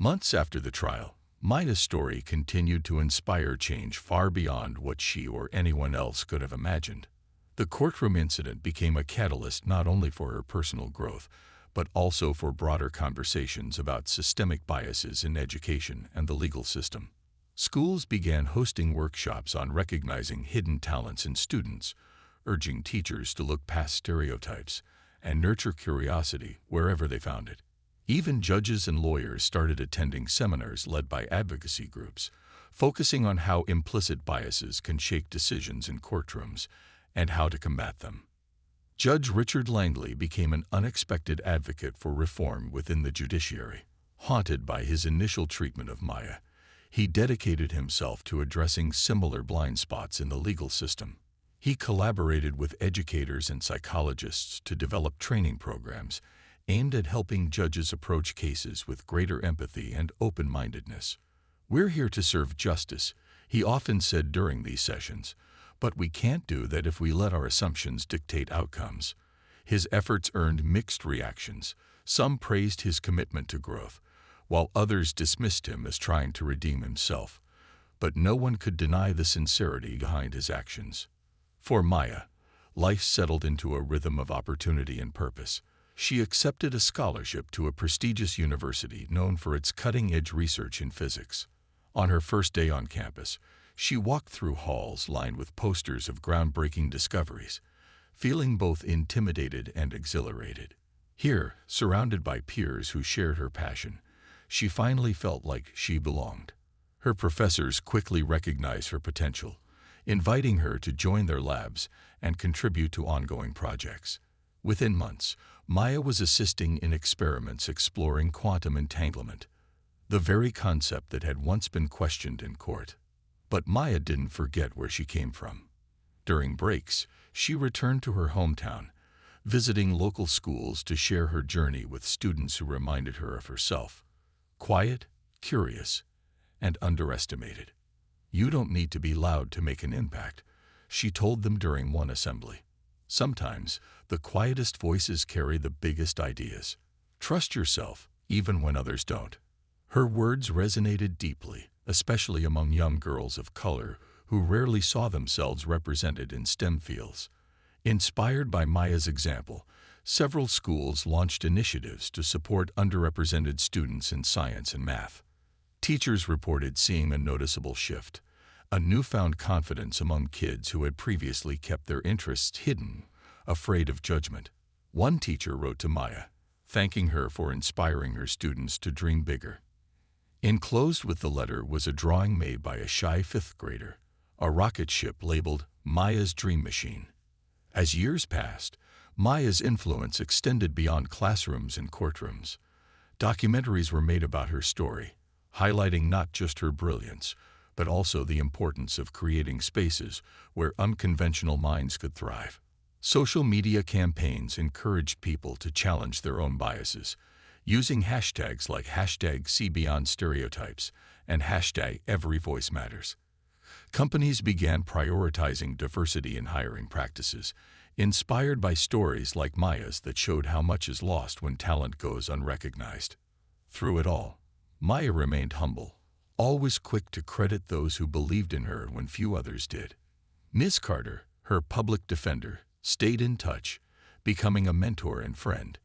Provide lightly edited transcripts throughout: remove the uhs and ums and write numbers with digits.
Months after the trial, Maya's story continued to inspire change far beyond what she or anyone else could have imagined. The courtroom incident became a catalyst not only for her personal growth, but also for broader conversations about systemic biases in education and the legal system. Schools began hosting workshops on recognizing hidden talents in students, urging teachers to look past stereotypes and nurture curiosity wherever they found it. Even judges and lawyers started attending seminars led by advocacy groups, focusing on how implicit biases can shape decisions in courtrooms and how to combat them. Judge Richard Langley became an unexpected advocate for reform within the judiciary. Haunted by his initial treatment of Maya, he dedicated himself to addressing similar blind spots in the legal system. He collaborated with educators and psychologists to develop training programs aimed at helping judges approach cases with greater empathy and open-mindedness. "We're here to serve justice," he often said during these sessions, "but we can't do that if we let our assumptions dictate outcomes." His efforts earned mixed reactions. Some praised his commitment to growth, while others dismissed him as trying to redeem himself. But no one could deny the sincerity behind his actions. For Maya, life settled into a rhythm of opportunity and purpose. She accepted a scholarship to a prestigious university known for its cutting-edge research in physics. On her first day on campus, she walked through halls lined with posters of groundbreaking discoveries, feeling both intimidated and exhilarated. Here, surrounded by peers who shared her passion, she finally felt like she belonged. Her professors quickly recognized her potential, inviting her to join their labs and contribute to ongoing projects. Within months, Maya was assisting in experiments exploring quantum entanglement, the very concept that had once been questioned in court. But Maya didn't forget where she came from. During breaks, she returned to her hometown, visiting local schools to share her journey with students who reminded her of herself. Quiet, curious, and underestimated. "You don't need to be loud to make an impact," she told them during one assembly. "Sometimes, the quietest voices carry the biggest ideas. Trust yourself, even when others don't." Her words resonated deeply, especially among young girls of color who rarely saw themselves represented in STEM fields. Inspired by Maya's example, several schools launched initiatives to support underrepresented students in science and math. Teachers reported seeing a noticeable shift, a newfound confidence among kids who had previously kept their interests hidden, afraid of judgment. One teacher wrote to Maya, thanking her for inspiring her students to dream bigger. Enclosed with the letter was a drawing made by a shy fifth grader, a rocket ship labeled Maya's Dream Machine. As years passed, Maya's influence extended beyond classrooms and courtrooms. Documentaries were made about her story, highlighting not just her brilliance, but also the importance of creating spaces where unconventional minds could thrive. Social media campaigns encouraged people to challenge their own biases, using hashtags like #SeeBeyondStereotypes and #EveryVoiceMatters. Companies began prioritizing diversity in hiring practices, inspired by stories like Maya's that showed how much is lost when talent goes unrecognized. Through it all, Maya remained humble, always quick to credit those who believed in her when few others did. Ms. Carter, her public defender, stayed in touch, becoming a mentor and friend.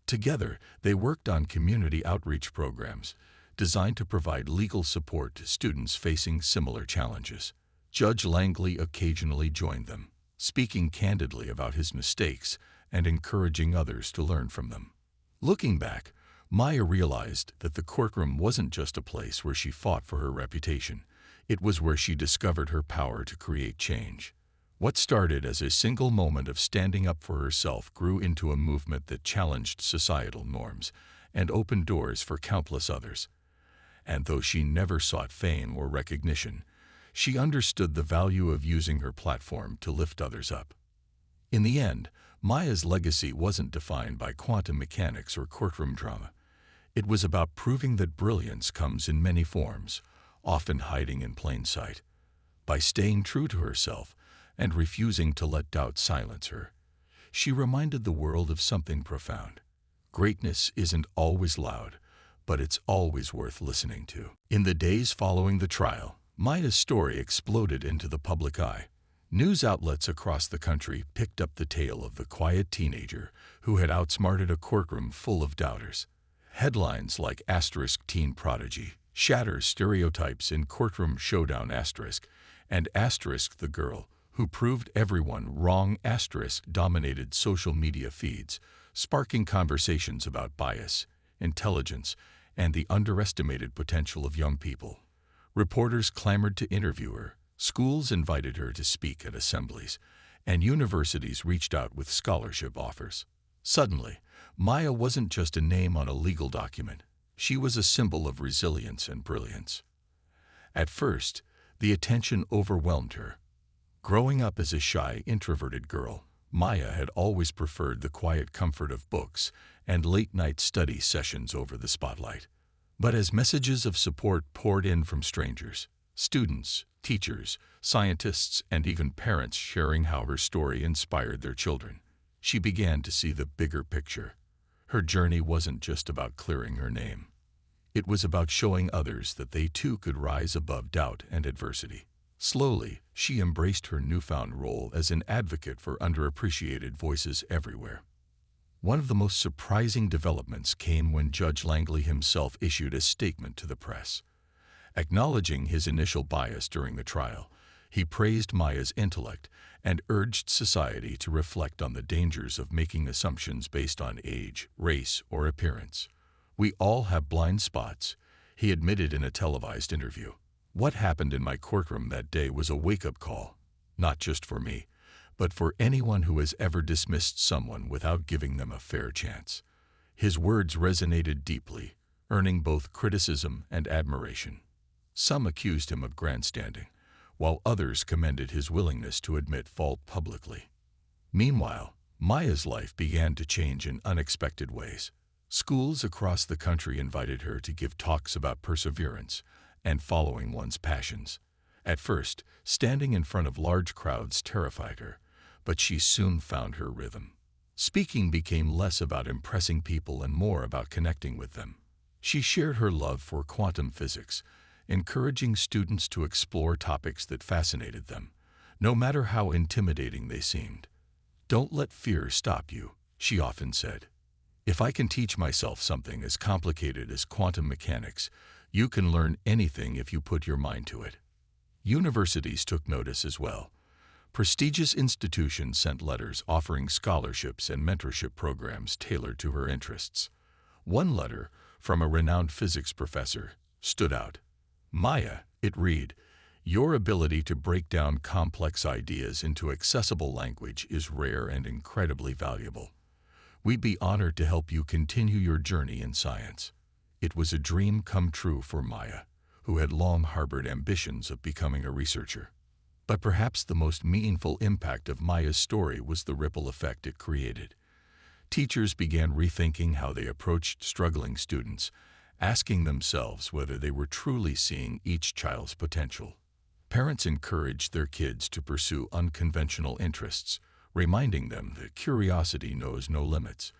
Together, they worked on community outreach programs designed to provide legal support to students facing similar challenges. Judge Langley occasionally joined them, speaking candidly about his mistakes and encouraging others to learn from them. Looking back, Maya realized that the courtroom wasn't just a place where she fought for her reputation. It was where she discovered her power to create change. What started as a single moment of standing up for herself grew into a movement that challenged societal norms and opened doors for countless others. And though she never sought fame or recognition, she understood the value of using her platform to lift others up. In the end, Maya's legacy wasn't defined by quantum mechanics or courtroom drama. It was about proving that brilliance comes in many forms, often hiding in plain sight. By staying true to herself and refusing to let doubt silence her, she reminded the world of something profound. Greatness isn't always loud, but it's always worth listening to. In the days following the trial, Maya's story exploded into the public eye. News outlets across the country picked up the tale of the quiet teenager who had outsmarted a courtroom full of doubters. Headlines like *Teen Prodigy shatters stereotypes in courtroom showdown*, and *The Girl who proved everyone wrong* dominated social media feeds, sparking conversations about bias, intelligence, and the underestimated potential of young people. Reporters clamored to interview her, schools invited her to speak at assemblies, and universities reached out with scholarship offers. Suddenly, Maya wasn't just a name on a legal document. She was a symbol of resilience and brilliance. At first, the attention overwhelmed her. Growing up as a shy, introverted girl, Maya had always preferred the quiet comfort of books and late-night study sessions over the spotlight. But as messages of support poured in from strangers, students, teachers, scientists, and even parents sharing how her story inspired their children, she began to see the bigger picture. Her journey wasn't just about clearing her name. It was about showing others that they too could rise above doubt and adversity. Slowly, she embraced her newfound role as an advocate for underappreciated voices everywhere. One of the most surprising developments came when Judge Langley himself issued a statement to the press. Acknowledging his initial bias during the trial, he praised Maya's intellect and urged society to reflect on the dangers of making assumptions based on age, race, or appearance. "We all have blind spots," he admitted in a televised interview. "What happened in my courtroom that day was a wake-up call, not just for me, but for anyone who has ever dismissed someone without giving them a fair chance." His words resonated deeply, earning both criticism and admiration. Some accused him of grandstanding, while others commended his willingness to admit fault publicly. Meanwhile, Maya's life began to change in unexpected ways. Schools across the country invited her to give talks about perseverance and following one's passions. At first, standing in front of large crowds terrified her, but she soon found her rhythm. Speaking became less about impressing people and more about connecting with them. She shared her love for quantum physics, encouraging students to explore topics that fascinated them, no matter how intimidating they seemed. "Don't let fear stop you," she often said. "If I can teach myself something as complicated as quantum mechanics, you can learn anything if you put your mind to it." Universities took notice as well. Prestigious institutions sent letters offering scholarships and mentorship programs tailored to her interests. One letter, from a renowned physics professor, stood out. "Maya," it read, "your ability to break down complex ideas into accessible language is rare and incredibly valuable. We'd be honored to help you continue your journey in science." It was a dream come true for Maya, who had long harbored ambitions of becoming a researcher. But perhaps the most meaningful impact of Maya's story was the ripple effect it created. Teachers began rethinking how they approached struggling students, asking themselves whether they were truly seeing each child's potential. Parents encouraged their kids to pursue unconventional interests, reminding them that curiosity knows no limits.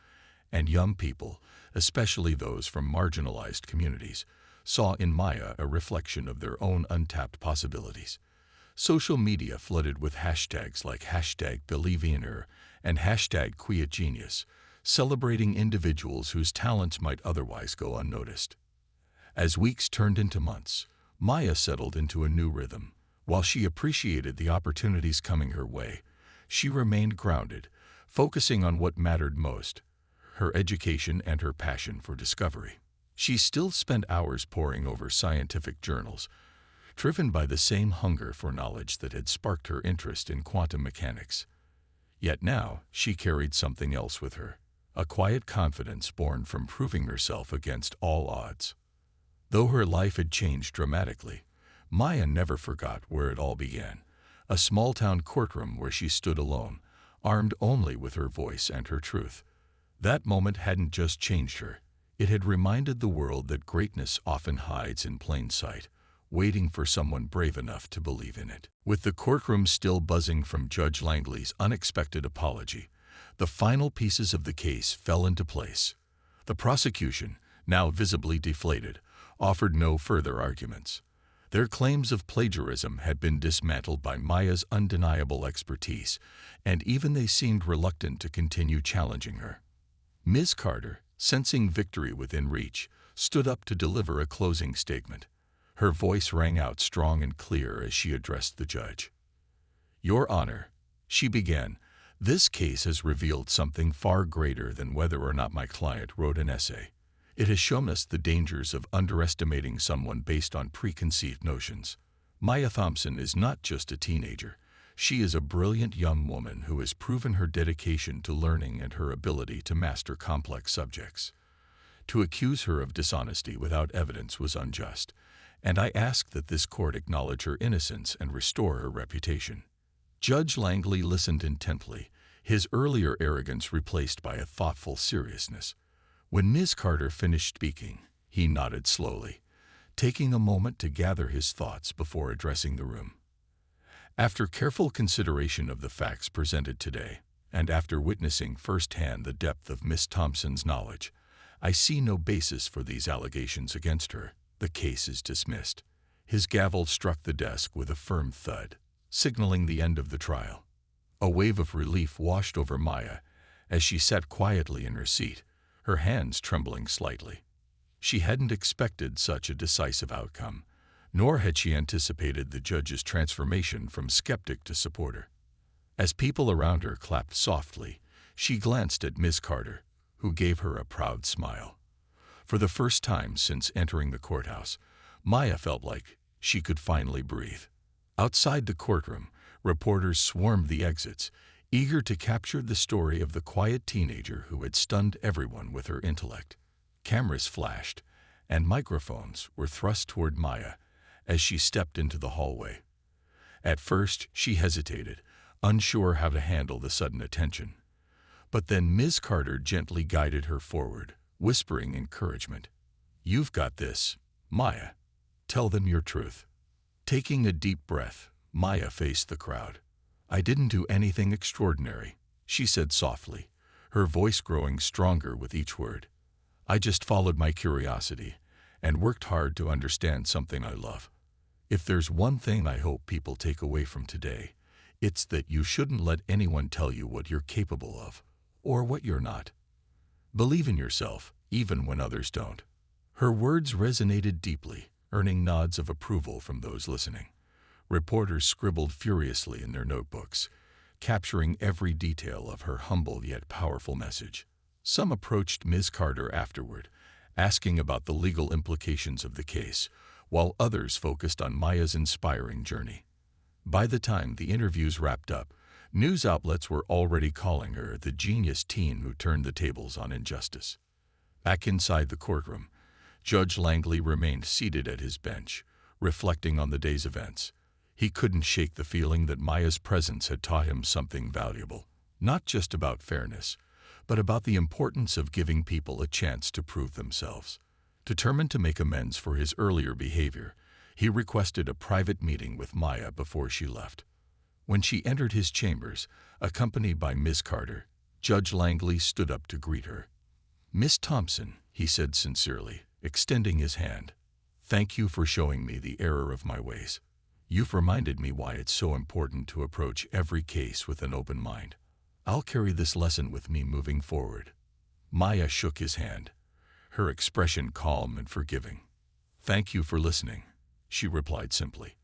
And young people, especially those from marginalized communities, saw in Maya a reflection of their own untapped possibilities. Social media flooded with hashtags like #BelieveInHer and #QuietGenius, celebrating individuals whose talents might otherwise go unnoticed. As weeks turned into months, Maya settled into a new rhythm. While she appreciated the opportunities coming her way, she remained grounded, focusing on what mattered most: her education and her passion for discovery. She still spent hours poring over scientific journals, driven by the same hunger for knowledge that had sparked her interest in quantum mechanics. Yet now she carried something else with her, a quiet confidence born from proving herself against all odds. Though her life had changed dramatically, Maya never forgot where it all began: a small-town courtroom where she stood alone, armed only with her voice and her truth. That moment hadn't just changed her. It had reminded the world that greatness often hides in plain sight, waiting for someone brave enough to believe in it. With the courtroom still buzzing from Judge Langley's unexpected apology, the final pieces of the case fell into place. The prosecution, now visibly deflated, offered no further arguments. Their claims of plagiarism had been dismantled by Maya's undeniable expertise, and even they seemed reluctant to continue challenging her. Ms. Carter, sensing victory within reach, stood up to deliver a closing statement. Her voice rang out strong and clear as she addressed the judge. "Your Honor," she began, "this case has revealed something far greater than whether or not my client wrote an essay. It has shown us the dangers of underestimating someone based on preconceived notions. Maya Thompson is not just a teenager. She is a brilliant young woman who has proven her dedication to learning and her ability to master complex subjects. To accuse her of dishonesty without evidence was unjust, and I ask that this court acknowledge her innocence and restore her reputation." Judge Langley listened intently, his earlier arrogance replaced by a thoughtful seriousness. When Ms. Carter finished speaking, he nodded slowly, taking a moment to gather his thoughts before addressing the room. "After careful consideration of the facts presented today, and after witnessing firsthand the depth of Miss Thompson's knowledge, I see no basis for these allegations against her. The case is dismissed." His gavel struck the desk with a firm thud, signaling the end of the trial. A wave of relief washed over Maya as she sat quietly in her seat, her hands trembling slightly. She hadn't expected such a decisive outcome, nor had she anticipated the judge's transformation from skeptic to supporter. As people around her clapped softly, she glanced at Miss Carter, who gave her a proud smile. For the first time since entering the courthouse, Maya felt like she could finally breathe. Outside the courtroom, reporters swarmed the exits, eager to capture the story of the quiet teenager who had stunned everyone with her intellect. Cameras flashed, and microphones were thrust toward Maya as she stepped into the hallway. At first, she hesitated, unsure how to handle the sudden attention. But then Ms. Carter gently guided her forward, whispering encouragement. "You've got this, Maya. Tell them your truth." Taking a deep breath, Maya faced the crowd. "I didn't do anything extraordinary," she said softly, her voice growing stronger with each word. "I just followed my curiosity and worked hard to understand something I love. If there's one thing I hope people take away from today, it's that you shouldn't let anyone tell you what you're capable of or what you're not. Believe in yourself, even when others don't." Her words resonated deeply, earning nods of approval from those listening. Reporters scribbled furiously in their notebooks, capturing every detail of her humble yet powerful message. Some approached Ms. Carter afterward, asking about the legal implications of the case, while others focused on Maya's inspiring journey. By the time the interviews wrapped up, news outlets were already calling her the genius teen who turned the tables on injustice. Back inside the courtroom, Judge Langley remained seated at his bench, reflecting on the day's events. He couldn't shake the feeling that Maya's presence had taught him something valuable, not just about fairness, but about the importance of giving people a chance to prove themselves. Determined to make amends for his earlier behavior, he requested a private meeting with Maya before she left. When she entered his chambers, accompanied by Miss Carter, Judge Langley stood up to greet her. "Miss Thompson," he said sincerely, extending his hand, "thank you for showing me the error of my ways. You've reminded me why it's so important to approach every case with an open mind. I'll carry this lesson with me moving forward." Maya shook his hand, her expression calm and forgiving. "Thank you for listening," she replied simply.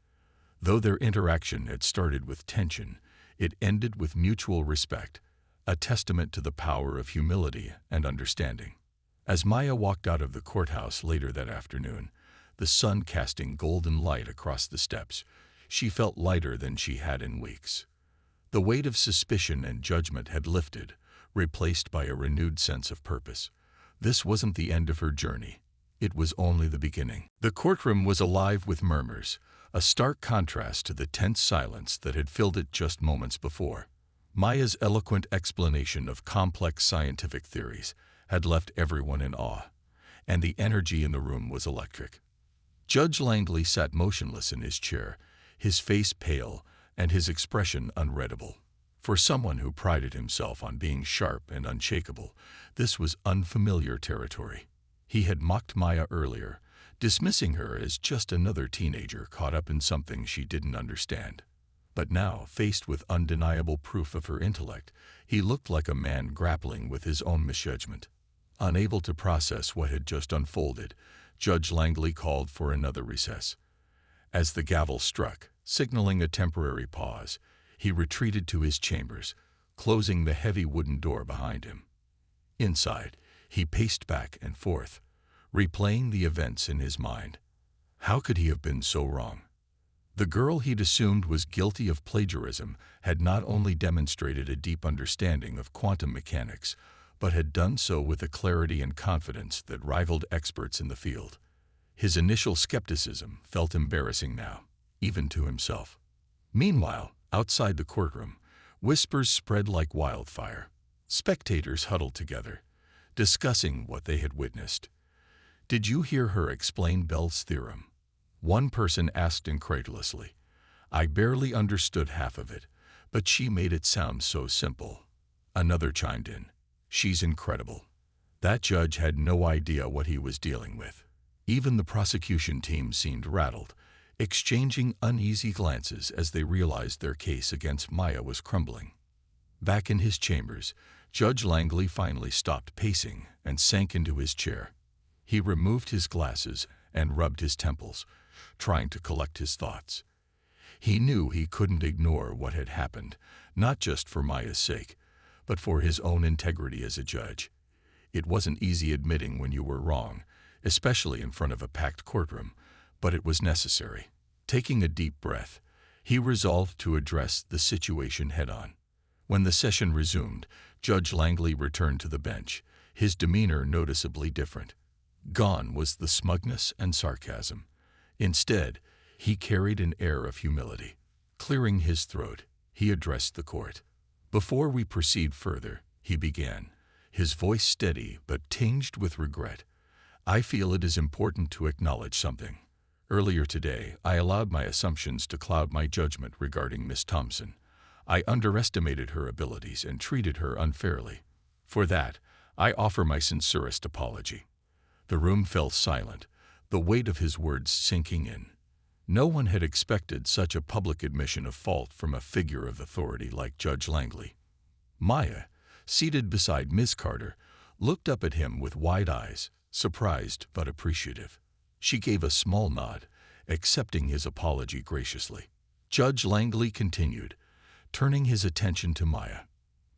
Though their interaction had started with tension, it ended with mutual respect, a testament to the power of humility and understanding. As Maya walked out of the courthouse later that afternoon, the sun casting golden light across the steps, she felt lighter than she had in weeks. The weight of suspicion and judgment had lifted, replaced by a renewed sense of purpose. This wasn't the end of her journey. It was only the beginning. The courtroom was alive with murmurs, a stark contrast to the tense silence that had filled it just moments before. Maya's eloquent explanation of complex scientific theories had left everyone in awe, and the energy in the room was electric. Judge Langley sat motionless in his chair, his face pale and his expression unreadable. For someone who prided himself on being sharp and unshakable, this was unfamiliar territory. He had mocked Maya earlier, dismissing her as just another teenager caught up in something she didn't understand. But now, faced with undeniable proof of her intellect, he looked like a man grappling with his own misjudgment. Unable to process what had just unfolded, Judge Langley called for another recess. As the gavel struck, signaling a temporary pause, he retreated to his chambers, closing the heavy wooden door behind him. Inside, he paced back and forth, replaying the events in his mind. How could he have been so wrong? The girl he'd assumed was guilty of plagiarism had not only demonstrated a deep understanding of quantum mechanics, but had done so with a clarity and confidence that rivaled experts in the field. His initial skepticism felt embarrassing now, even to himself. Meanwhile, outside the courtroom, whispers spread like wildfire. Spectators huddled together, discussing what they had witnessed. "Did you hear her explain Bell's theorem?" One person asked incredulously. "I barely understood half of it, but she made it sound so simple." Another chimed in. "She's incredible." That judge had no idea what he was dealing with. Even the prosecution team seemed rattled, exchanging uneasy glances as they realized their case against Maya was crumbling. Back in his chambers, Judge Langley finally stopped pacing and sank into his chair. He removed his glasses and rubbed his temples, trying to collect his thoughts. He knew he couldn't ignore what had happened, not just for Maya's sake, but for his own integrity as a judge. It wasn't easy admitting when you were wrong, especially in front of a packed courtroom, but it was necessary. Taking a deep breath, he resolved to address the situation head-on. When the session resumed, Judge Langley returned to the bench, his demeanor noticeably different. Gone was the smugness and sarcasm. Instead, he carried an air of humility. Clearing his throat, he addressed the court. "Before we proceed further," he began, his voice steady but tinged with regret, "I feel it is important to acknowledge something. Earlier today, I allowed my assumptions to cloud my judgment regarding Miss Thompson. I underestimated her abilities and treated her unfairly. For that, I offer my sincerest apology." The room fell silent, the weight of his words sinking in. No one had expected such a public admission of fault from a figure of authority like Judge Langley. Maya, seated beside Miss Carter, looked up at him with wide eyes, surprised but appreciative. She gave a small nod, accepting his apology graciously. Judge Langley continued, turning his attention to Maya.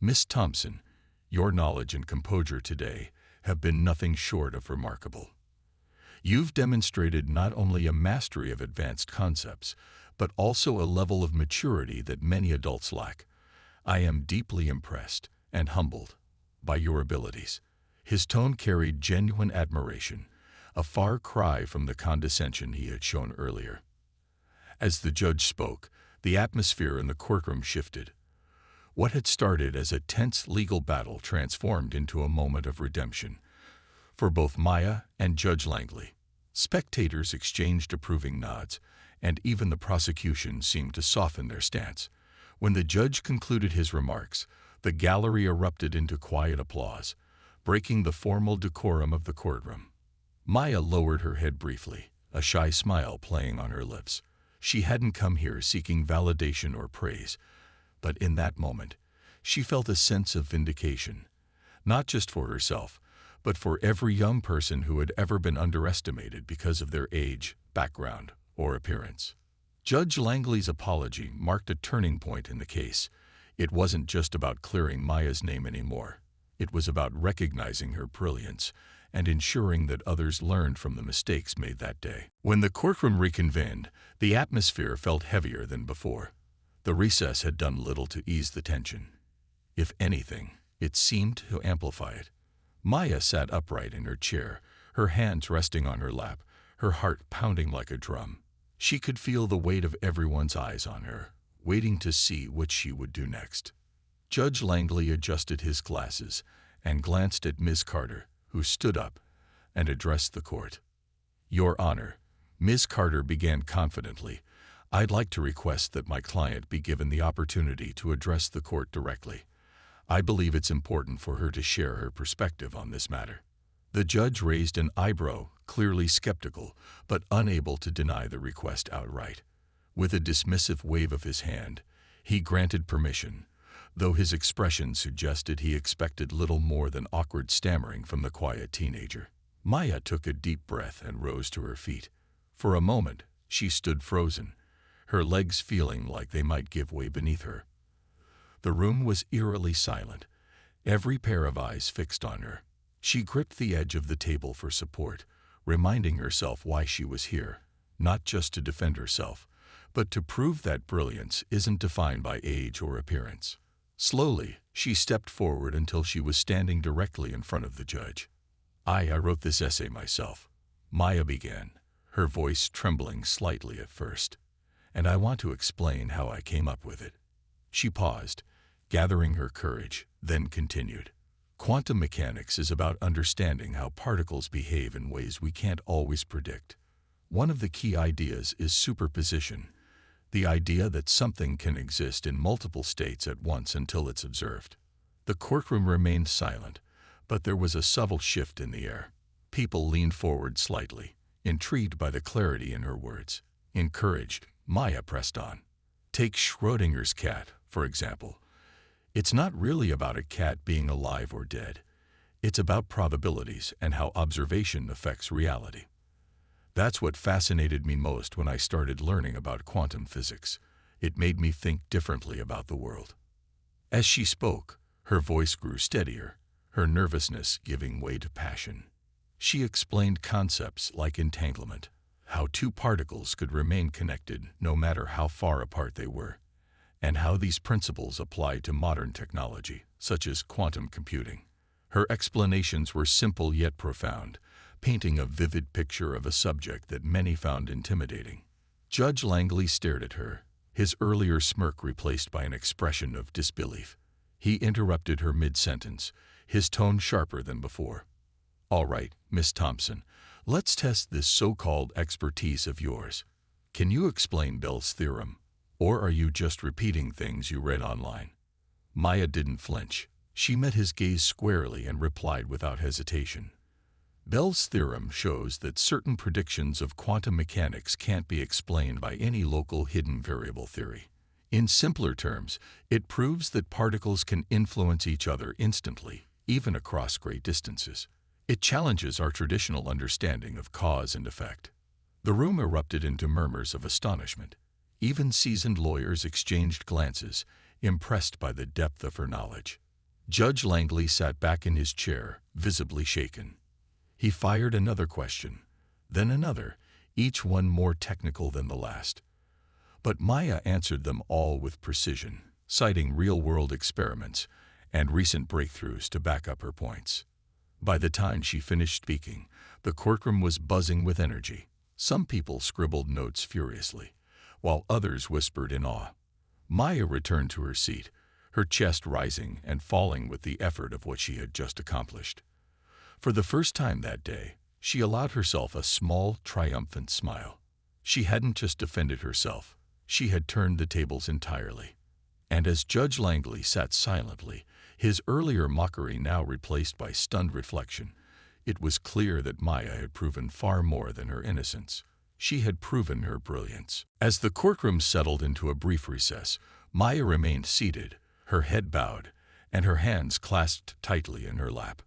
"Miss Thompson, your knowledge and composure today have been nothing short of remarkable. You've demonstrated not only a mastery of advanced concepts, but also a level of maturity that many adults lack. I am deeply impressed and humbled by your abilities." His tone carried genuine admiration, a far cry from the condescension he had shown earlier. As the judge spoke, the atmosphere in the courtroom shifted. What had started as a tense legal battle transformed into a moment of redemption. For both Maya and Judge Langley, spectators exchanged approving nods, and even the prosecution seemed to soften their stance. When the judge concluded his remarks, the gallery erupted into quiet applause, breaking the formal decorum of the courtroom. Maya lowered her head briefly, a shy smile playing on her lips. She hadn't come here seeking validation or praise, but in that moment, she felt a sense of vindication, not just for herself, but for every young person who had ever been underestimated because of their age, background, or appearance. Judge Langley's apology marked a turning point in the case. It wasn't just about clearing Maya's name anymore. It was about recognizing her brilliance and ensuring that others learned from the mistakes made that day. When the courtroom reconvened, the atmosphere felt heavier than before. The recess had done little to ease the tension. If anything, it seemed to amplify it. Maya sat upright in her chair, her hands resting on her lap, her heart pounding like a drum. She could feel the weight of everyone's eyes on her, waiting to see what she would do next. Judge Langley adjusted his glasses and glanced at Ms. Carter, who stood up and addressed the court. "Your Honor," Ms. Carter began confidently, "I'd like to request that my client be given the opportunity to address the court directly. I believe it's important for her to share her perspective on this matter." The judge raised an eyebrow, clearly skeptical, but unable to deny the request outright. With a dismissive wave of his hand, he granted permission, though his expression suggested he expected little more than awkward stammering from the quiet teenager. Maya took a deep breath and rose to her feet. For a moment, she stood frozen, her legs feeling like they might give way beneath her. The room was eerily silent, every pair of eyes fixed on her. She gripped the edge of the table for support, reminding herself why she was here, not just to defend herself, but to prove that brilliance isn't defined by age or appearance. Slowly, she stepped forward until she was standing directly in front of the judge. I wrote this essay myself," Maya began, her voice trembling slightly at first, "and I want to explain how I came up with it." She paused, gathering her courage, then continued. "Quantum mechanics is about understanding how particles behave in ways we can't always predict. One of the key ideas is superposition, the idea that something can exist in multiple states at once until it's observed." The courtroom remained silent, but there was a subtle shift in the air. People leaned forward slightly, intrigued by the clarity in her words. Encouraged, Maya pressed on. "Take Schrödinger's cat, for example. It's not really about a cat being alive or dead. It's about probabilities and how observation affects reality. That's what fascinated me most when I started learning about quantum physics. It made me think differently about the world." As she spoke, her voice grew steadier, her nervousness giving way to passion. She explained concepts like entanglement, how two particles could remain connected no matter how far apart they were, and how these principles apply to modern technology, such as quantum computing. Her explanations were simple yet profound, painting a vivid picture of a subject that many found intimidating. Judge Langley stared at her, his earlier smirk replaced by an expression of disbelief. He interrupted her mid-sentence, his tone sharper than before. "All right, Miss Thompson, let's test this so-called expertise of yours. Can you explain Bell's theorem, or are you just repeating things you read online?" Maya didn't flinch. She met his gaze squarely and replied without hesitation. "Bell's theorem shows that certain predictions of quantum mechanics can't be explained by any local hidden variable theory. In simpler terms, it proves that particles can influence each other instantly, even across great distances. It challenges our traditional understanding of cause and effect." The room erupted into murmurs of astonishment. Even seasoned lawyers exchanged glances, impressed by the depth of her knowledge. Judge Langley sat back in his chair, visibly shaken. He fired another question, then another, each one more technical than the last. But Maya answered them all with precision, citing real-world experiments and recent breakthroughs to back up her points. By the time she finished speaking, the courtroom was buzzing with energy. Some people scribbled notes furiously, while others whispered in awe. Maya returned to her seat, her chest rising and falling with the effort of what she had just accomplished. For the first time that day, she allowed herself a small, triumphant smile. She hadn't just defended herself, she had turned the tables entirely. And as Judge Langley sat silently, his earlier mockery now replaced by stunned reflection, it was clear that Maya had proven far more than her innocence. She had proven her brilliance. As the courtroom settled into a brief recess, Maya remained seated, her head bowed, and her hands clasped tightly in her lap.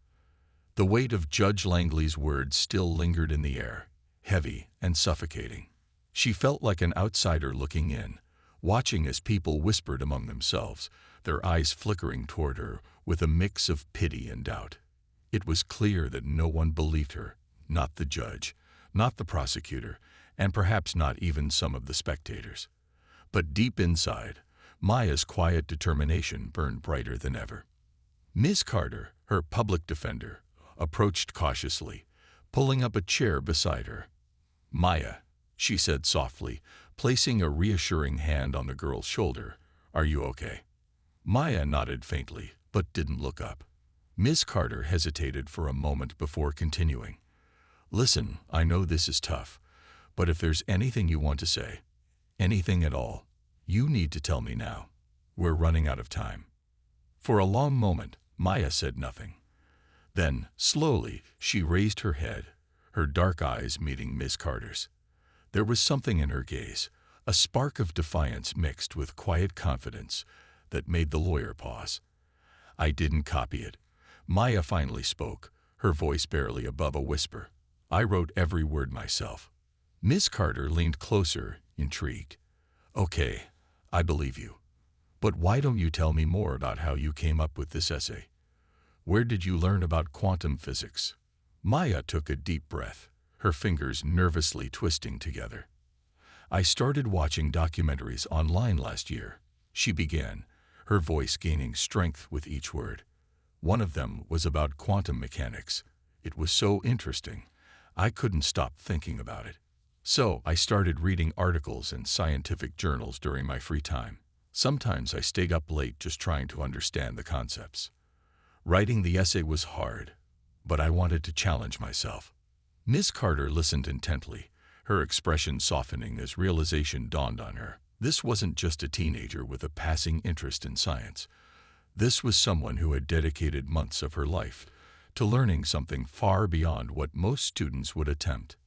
The weight of Judge Langley's words still lingered in the air, heavy and suffocating. She felt like an outsider looking in, watching as people whispered among themselves, their eyes flickering toward her with a mix of pity and doubt. It was clear that no one believed her, not the judge, not the prosecutor, and perhaps not even some of the spectators. But deep inside, Maya's quiet determination burned brighter than ever. Ms. Carter, her public defender, approached cautiously, pulling up a chair beside her. "Maya," she said softly, placing a reassuring hand on the girl's shoulder, "are you okay?" Maya nodded faintly, but didn't look up. Ms. Carter hesitated for a moment before continuing. "Listen, I know this is tough, but if there's anything you want to say, anything at all, you need to tell me now. We're running out of time." For a long moment, Maya said nothing. Then, slowly, she raised her head, her dark eyes meeting Miss Carter's. There was something in her gaze, a spark of defiance mixed with quiet confidence, that made the lawyer pause. "I didn't copy it," Maya finally spoke, her voice barely above a whisper. "I wrote every word myself." Miss Carter leaned closer, intrigued. "Okay, I believe you. But why don't you tell me more about how you came up with this essay? Where did you learn about quantum physics?" Maya took a deep breath, her fingers nervously twisting together. "I started watching documentaries online last year," she began, her voice gaining strength with each word. "One of them was about quantum mechanics. It was so interesting, I couldn't stop thinking about it. So I started reading articles in scientific journals during my free time. Sometimes I stayed up late just trying to understand the concepts. Writing the essay was hard, but I wanted to challenge myself." Miss Carter listened intently, her expression softening as realization dawned on her. This wasn't just a teenager with a passing interest in science. This was someone who had dedicated months of her life to learning something far beyond what most students would attempt.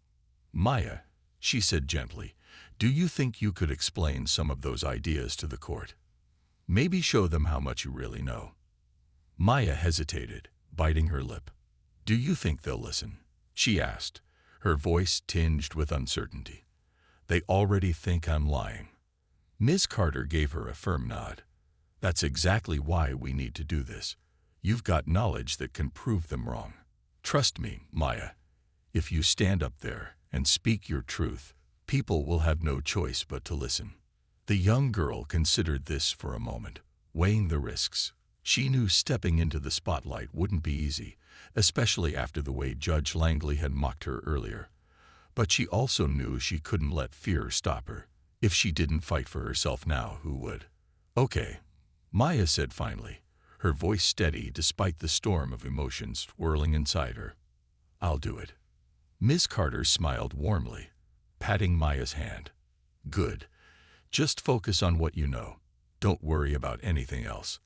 "Maya," she said gently, "do you think you could explain some of those ideas to the court? Maybe show them how much you really know?" Maya hesitated, biting her lip. "Do you think they'll listen?" she asked, her voice tinged with uncertainty. "They already think I'm lying." Ms. Carter gave her a firm nod. "That's exactly why we need to do this. You've got knowledge that can prove them wrong. Trust me, Maya. If you stand up there and speak your truth, people will have no choice but to listen." The young girl considered this for a moment, weighing the risks. She knew stepping into the spotlight wouldn't be easy, especially after the way Judge Langley had mocked her earlier. But she also knew she couldn't let fear stop her. If she didn't fight for herself now, who would? "Okay," Maya said finally, her voice steady despite the storm of emotions swirling inside her. "I'll do it." Miss Carter smiled warmly, patting Maya's hand. "Good. Just focus on what you know. Don't worry about anything else."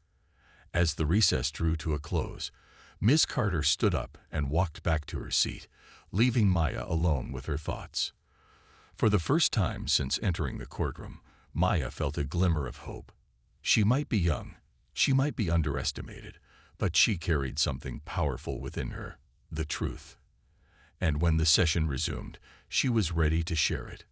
As the recess drew to a close, Miss Carter stood up and walked back to her seat, leaving Maya alone with her thoughts. For the first time since entering the courtroom, Maya felt a glimmer of hope. She might be young, she might be underestimated, but she carried something powerful within her, the truth. And when the session resumed, she was ready to share it.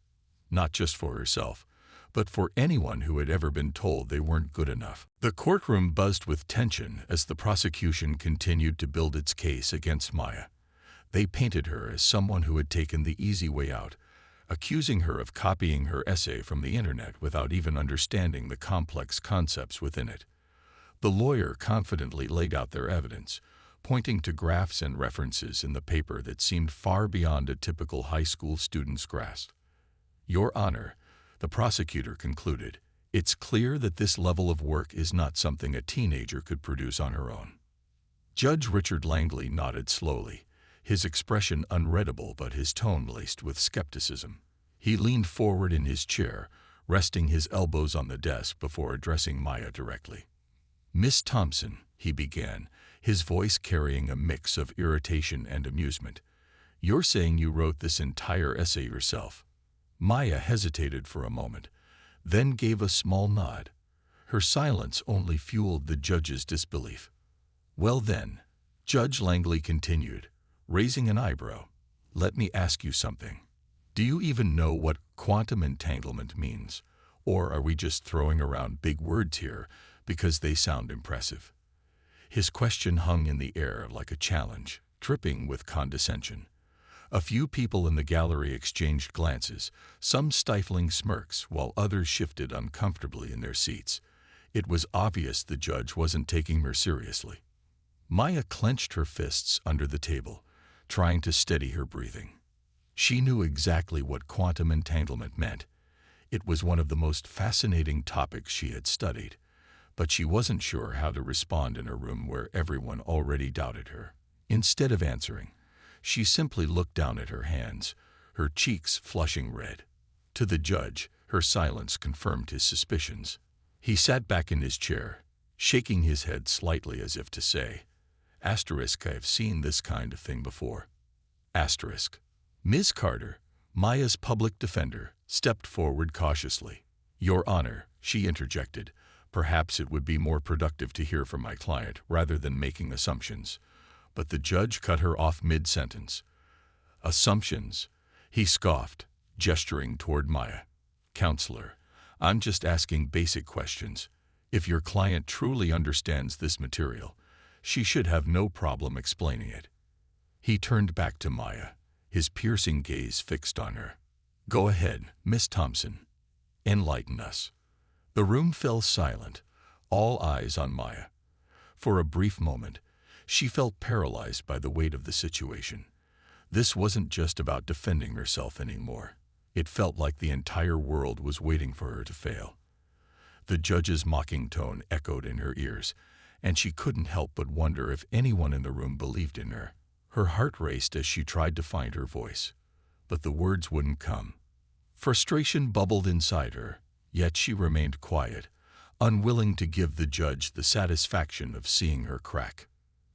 Not just for herself, but for anyone who had ever been told they weren't good enough. The courtroom buzzed with tension as the prosecution continued to build its case against Maya. They painted her as someone who had taken the easy way out, accusing her of copying her essay from the internet without even understanding the complex concepts within it. The lawyer confidently laid out their evidence, pointing to graphs and references in the paper that seemed far beyond a typical high school student's grasp. "Your Honor," the prosecutor concluded, "it's clear that this level of work is not something a teenager could produce on her own." Judge Richard Langley nodded slowly, his expression unreadable but his tone laced with skepticism. He leaned forward in his chair, resting his elbows on the desk before addressing Maya directly. "Miss Thompson," he began, his voice carrying a mix of irritation and amusement, "you're saying you wrote this entire essay yourself?" Maya hesitated for a moment, then gave a small nod. Her silence only fueled the judge's disbelief. "Well then," Judge Langley continued, raising an eyebrow, "let me ask you something. Do you even know what quantum entanglement means? Or are we just throwing around big words here because they sound impressive?" His question hung in the air like a challenge, dripping with condescension. A few people in the gallery exchanged glances, some stifling smirks while others shifted uncomfortably in their seats. It was obvious the judge wasn't taking her seriously. Maya clenched her fists under the table, trying to steady her breathing. She knew exactly what quantum entanglement meant. It was one of the most fascinating topics she had studied, but she wasn't sure how to respond in a room where everyone already doubted her. Instead of answering, she simply looked down at her hands, her cheeks flushing red. To the judge, her silence confirmed his suspicions. He sat back in his chair, shaking his head slightly as if to say, Asterisk, I have seen this kind of thing before. Asterisk. Ms. Carter, Maya's public defender, stepped forward cautiously. Your Honor, she interjected. Perhaps it would be more productive to hear from my client rather than making assumptions. But the judge cut her off mid-sentence. Assumptions? He scoffed, gesturing toward Maya. Counselor, I'm just asking basic questions. If your client truly understands this material, she should have no problem explaining it. He turned back to Maya, his piercing gaze fixed on her. Go ahead, Miss Thompson. Enlighten us. The room fell silent, all eyes on Maya. For a brief moment, she felt paralyzed by the weight of the situation. This wasn't just about defending herself anymore. It felt like the entire world was waiting for her to fail. The judge's mocking tone echoed in her ears, and she couldn't help but wonder if anyone in the room believed in her. Her heart raced as she tried to find her voice, but the words wouldn't come. Frustration bubbled inside her, yet she remained quiet, unwilling to give the judge the satisfaction of seeing her crack.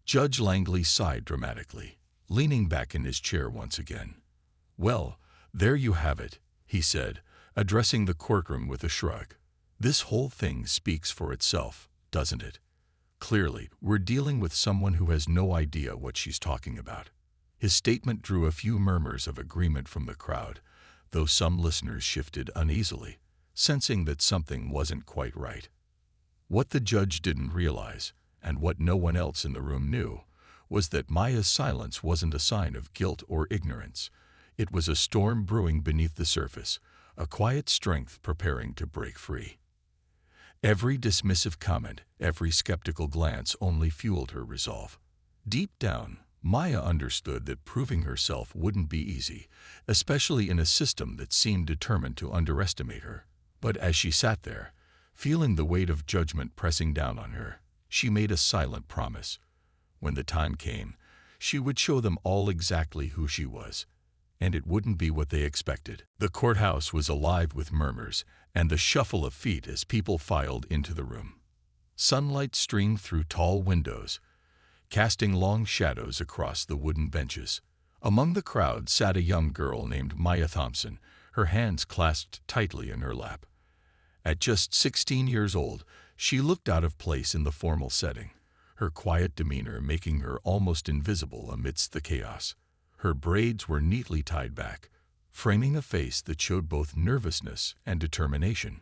Judge Langley sighed dramatically, leaning back in his chair once again. Well, there you have it, he said, addressing the courtroom with a shrug. This whole thing speaks for itself, doesn't it? Clearly, we're dealing with someone who has no idea what she's talking about. His statement drew a few murmurs of agreement from the crowd, though some listeners shifted uneasily, sensing that something wasn't quite right. What the judge didn't realize, and what no one else in the room knew, was that Maya's silence wasn't a sign of guilt or ignorance. It was a storm brewing beneath the surface, a quiet strength preparing to break free. Every dismissive comment, every skeptical glance only fueled her resolve. Deep down, Maya understood that proving herself wouldn't be easy, especially in a system that seemed determined to underestimate her. But as she sat there, feeling the weight of judgment pressing down on her, she made a silent promise. When the time came, she would show them all exactly who she was, and it wouldn't be what they expected. The courthouse was alive with murmurs and the shuffle of feet as people filed into the room. Sunlight streamed through tall windows, casting long shadows across the wooden benches. Among the crowd sat a young girl named Maya Thompson, her hands clasped tightly in her lap. At just 16 years old, she looked out of place in the formal setting, her quiet demeanor making her almost invisible amidst the chaos. Her braids were neatly tied back, framing a face that showed both nervousness and determination.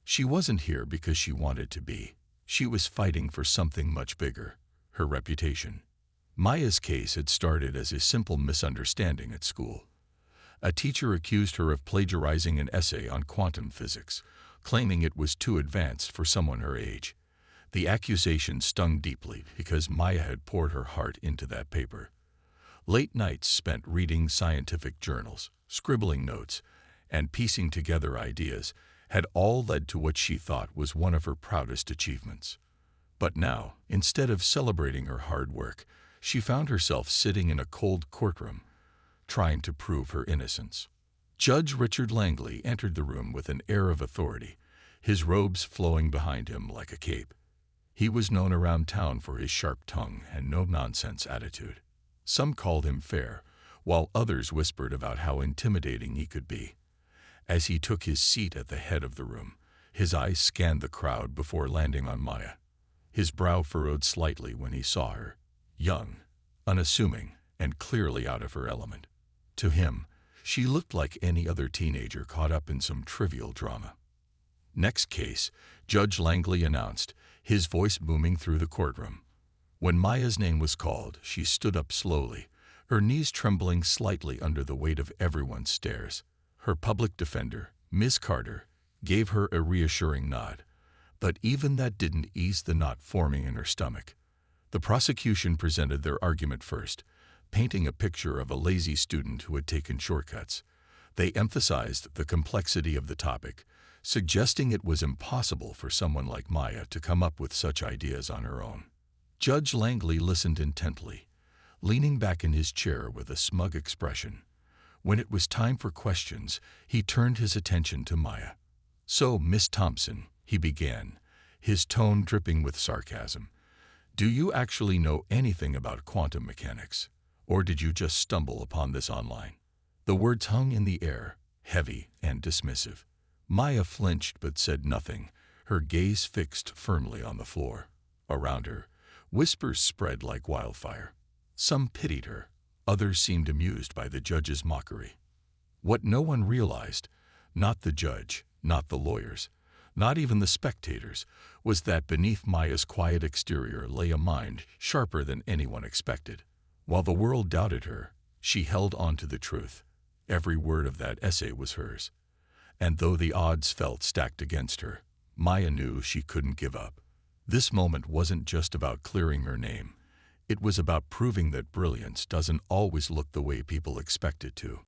She wasn't here because she wanted to be. She was fighting for something much bigger, her reputation. Maya's case had started as a simple misunderstanding at school. A teacher accused her of plagiarizing an essay on quantum physics, claiming it was too advanced for someone her age. The accusation stung deeply because Maya had poured her heart into that paper. Late nights spent reading scientific journals, scribbling notes, and piecing together ideas had all led to what she thought was one of her proudest achievements. But now, instead of celebrating her hard work, she found herself sitting in a cold courtroom, trying to prove her innocence. Judge Richard Langley entered the room with an air of authority, his robes flowing behind him like a cape. He was known around town for his sharp tongue and no-nonsense attitude. Some called him fair, while others whispered about how intimidating he could be. As he took his seat at the head of the room, his eyes scanned the crowd before landing on Maya. His brow furrowed slightly when he saw her, young, unassuming, and clearly out of her element. To him, she looked like any other teenager caught up in some trivial drama. Next case, Judge Langley announced, his voice booming through the courtroom. When Maya's name was called, she stood up slowly, her knees trembling slightly under the weight of everyone's stares. Her public defender, Ms. Carter, gave her a reassuring nod, but even that didn't ease the knot forming in her stomach. The prosecution presented their argument first, painting a picture of a lazy student who had taken shortcuts. They emphasized the complexity of the topic, suggesting it was impossible for someone like Maya to come up with such ideas on her own. Judge Langley listened intently, leaning back in his chair with a smug expression. When it was time for questions, he turned his attention to Maya. "So, Miss Thompson," he began, his tone dripping with sarcasm, Do you actually know anything about quantum mechanics? Or did you just stumble upon this online? The words hung in the air, heavy and dismissive. Maya flinched but said nothing, her gaze fixed firmly on the floor. Around her, whispers spread like wildfire. Some pitied her, others seemed amused by the judge's mockery. What no one realized, not the judge, not the lawyers, not even the spectators, was that beneath Maya's quiet exterior lay a mind sharper than anyone expected. While the world doubted her, she held on to the truth. Every word of that essay was hers. And though the odds felt stacked against her, Maya knew she couldn't give up. This moment wasn't just about clearing her name. It was about proving that brilliance doesn't always look the way people expect it to.